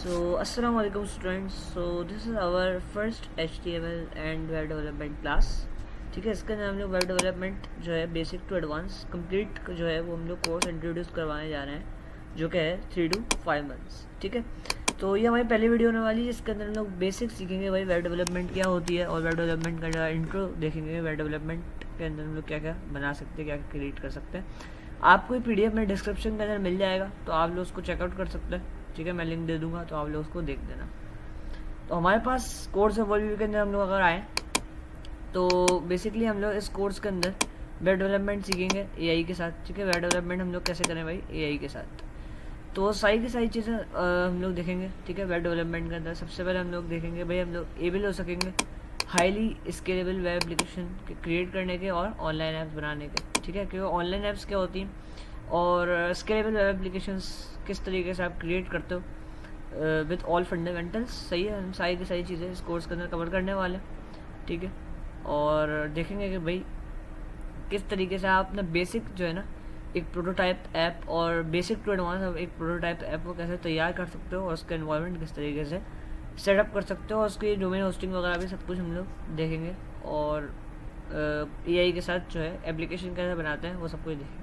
So, Assalamu alaikum students. So, this is our first HTML and web development class. ठीक है, इसका नाम हम लोग वेब डेवलपमेंट जो है बेसिक टू एडवांस कंप्लीट जो है वो हम लोग कोर्स इंट्रोड्यूस करवाने जा रहे हैं, जो कि है 3 to 5 मंथ्स. ठीक है, तो ये हमारी पहली वीडियो होने वाली है जिसके अंदर हम लोग बेसिक सीखेंगे भाई वेब डेवलपमेंट क्या होती है, और वेब डेवलपमेंट का इंट्रो देखेंगे. वेब डेवलपमेंट के अंदर हम लोग क्या क्या बना सकते हैं, क्या क्रिएट कर सकते हैं. आपको PDF में डिस्क्रिप्शन के अंदर मिल जाएगा, तो आप लोग उसको चेकआउट कर सकते हैं. ठीक है, मैं लिंक दे दूंगा, तो आप लोग उसको देख देना. तो हमारे पास कोर्स ओवरव्यू के अंदर हम लोग अगर आए तो बेसिकली हम लोग इस कोर्स के अंदर वेब डेवलपमेंट सीखेंगे AI के साथ. ठीक है, वेब डेवलपमेंट हम लोग कैसे करें भाई AI के साथ, तो सारी की सारी चीज़ें हम लोग देखेंगे. ठीक है, वेब डेवलपमेंट के अंदर सबसे पहले हम लोग देखेंगे भाई हम लोग एबल हो सकेंगे highly scalable web application create करने के और ऑनलाइन ऐप्स बनाने के. ठीक है, क्योंकि ऑनलाइन ऐप्स क्या होती हैं और स्केलेबल वेब एप्लीकेशंस किस तरीके से आप क्रिएट करते हो विथ ऑल फंडामेंटल्स. सही है, हम सारी की सारी चीज़ें इस कोर्स के अंदर कवर करने वाले हैं. ठीक है, और देखेंगे कि भाई किस तरीके से आप अपना बेसिक जो है ना एक प्रोटोटाइप ऐप और बेसिक टू एडवांस आप एक प्रोटोटाइप ऐप को कैसे तैयार कर सकते हो और उसका एनवायरनमेंट किस तरीके से सेटअप कर सकते हो, और उसकी डोमेन होस्टिंग वगैरह भी सब कुछ हम लोग देखेंगे. और AI के साथ जो है एप्लीकेशन कैसे बनाते हैं वो सब कुछ देखेंगे.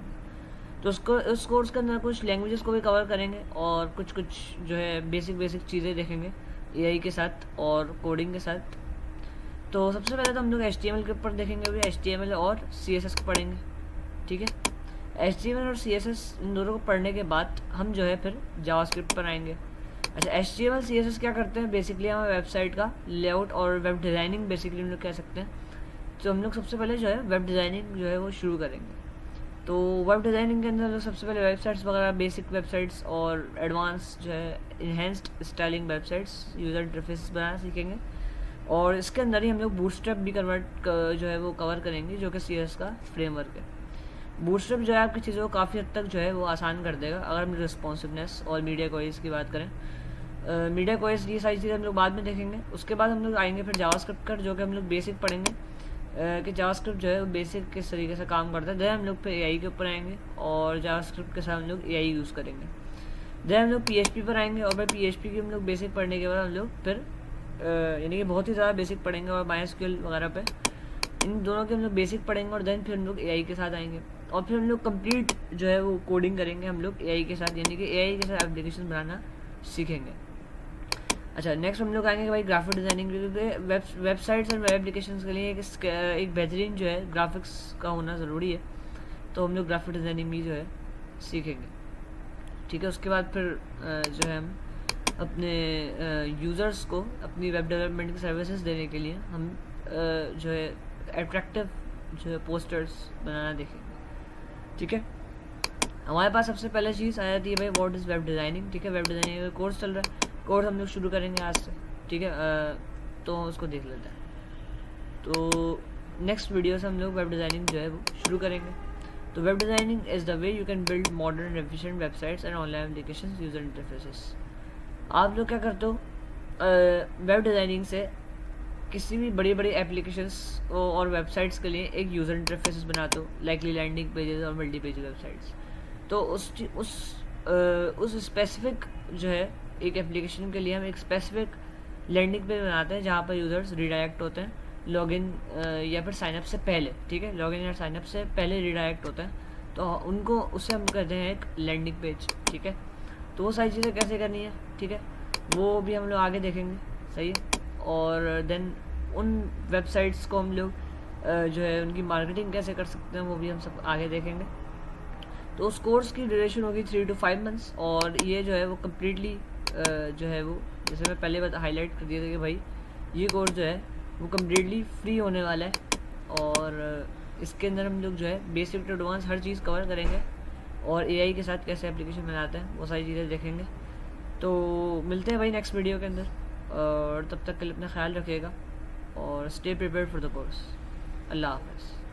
तो उसको उस कोर्स के अंदर कुछ लैंग्वेजेस को भी कवर करेंगे और कुछ जो है बेसिक चीज़ें देखेंगे AI के साथ और कोडिंग के साथ. तो सबसे पहले तो हम लोग HTML के ऊपर देखेंगे भी, HTML और CSS को पढ़ेंगे. ठीक है, HTML और CSS इन दोनों को पढ़ने के बाद हम जो है फिर जावास्क्रिप्ट पर आएंगे. अच्छा, HTML CSS क्या करते हैं बेसिकली, हमें वेबसाइट का लेआउट और वेब डिज़ाइनिंग बेसिकली हम लोग कह सकते हैं. तो हम लोग सबसे पहले जो है वेब डिज़ाइनिंग जो है वो शुरू करेंगे. तो वेब डिज़ाइनिंग के अंदर सबसे पहले वेबसाइट्स वगैरह बेसिक वेबसाइट्स और एडवांस जो है enhanced styling websites user interface बनाना सीखेंगे. और इसके अंदर ही हम लोग बूटस्ट्रैप भी जो है वो कवर करेंगे, जो कि CSS का फ्रेमवर्क है. बूटस्ट्रैप जो है आपकी चीज़ों को काफ़ी हद तक जो है वो आसान कर देगा अगर हम रिस्पॉन्सिवनेस और मीडिया क्वेरीज की बात करें. मीडिया क्वेरीज ये सारी चीज़ें हम लोग बाद में देखेंगे. उसके बाद हम लोग आएंगे फिर जावास्क्रिप्ट कर, जो कि हम लोग बेसिक पढ़ेंगे कि जावास्क्रिप्ट जो है वो बेसिक किस तरीके से काम करता है. देन हम लोग फिर AI के ऊपर आएंगे और जावास्क्रिप्ट के साथ हम लोग AI यूज़ करेंगे. देन हम लोग PHP पर आएंगे और फिर PHP की हम लोग बेसिक पढ़ने के बाद हम लोग फिर यानी कि बहुत ही ज़्यादा बेसिक पढ़ेंगे और MySQL वगैरह पे इन दोनों के हम लोग बेसिक पढ़ेंगे. और देन फिर हम लोग AI के साथ आएंगे और फिर हम लोग कंप्लीट जो है वो कोडिंग करेंगे हम लोग AI के साथ, यानी कि AI के साथ एप्लीकेशन बनाना सीखेंगे. अच्छा, नेक्स्ट हम लोग आएंगे भाई ग्राफिक डिज़ाइनिंग, क्योंकि वेबसाइट्स और वेब एप्लीकेशंस के लिए एक बेहतरीन जो है ग्राफिक्स का होना ज़रूरी है. तो हम लोग ग्राफिक डिज़ाइनिंग भी जो है सीखेंगे. ठीक है, उसके बाद फिर जो है हम अपने यूज़र्स को अपनी वेब डेवलपमेंट की सर्विसेज देने के लिए हम जो है अट्रैक्टिव जो है पोस्टर्स बनाना देखेंगे. ठीक है, हमारे पास सबसे पहले चीज़ आ जाती है भाई व्हाट इज़ वेब डिज़ाइनिंग. ठीक है, वेब डिज़ाइनिंग का कोर्स चल रहा है, कोर्स हम लोग शुरू करेंगे आज से. ठीक है, तो उसको देख लेते हैं. तो नेक्स्ट वीडियो से हम लोग वेब डिज़ाइनिंग जो है वो शुरू करेंगे. तो web designing is the way you can build modern efficient websites and online applications user interfaces. आप लोग क्या करते हो वेब डिज़ाइनिंग से किसी भी बड़ी इप्लीकेशंस और वेबसाइट्स के लिए एक यूज़र इंटरफेसेस बनाते हो, लाइकली लैंडिंग पेजेस और मल्टी पेज वेबसाइट्स. तो उस स्पेसिफिक जो है एक एप्लीकेशन के लिए हम एक स्पेसिफिक लैंडिंग पेज बनाते हैं जहाँ पर यूज़र्स रिडायरेक्ट होते हैं लॉगिन या फिर साइनअप से पहले. ठीक है, लॉगिन या साइनअप से पहले रिडायरेक्ट होते हैं, तो उनको उससे हम कहते हैं एक लैंडिंग पेज. ठीक है, तो वो सारी चीज़ें कैसे करनी है, ठीक है, वो भी हम लोग आगे देखेंगे. सही है, और देन उन वेबसाइट्स को हम लोग जो है उनकी मार्केटिंग कैसे कर सकते हैं वो भी हम सब आगे देखेंगे. तो उस कोर्स की ड्यूरेशन होगी 3 to 5 मंथ्स, और ये जो है वो कम्प्लीटली जो है वो जैसे मैं पहले हाईलाइट कर दिया था कि भाई ये कोर्स जो है वो कम्प्लीटली फ्री होने वाला है. और इसके अंदर हम लोग जो है बेसिक टू एडवांस हर चीज़ कवर करेंगे और AI के साथ कैसे एप्लीकेशन बनाते हैं वो सारी चीज़ें देखेंगे. तो मिलते हैं भाई नेक्स्ट वीडियो के अंदर, और तब तक के लिए अपना ख्याल रखिएगा और stay prepared for the course. अल्लाह हाफ़िज़.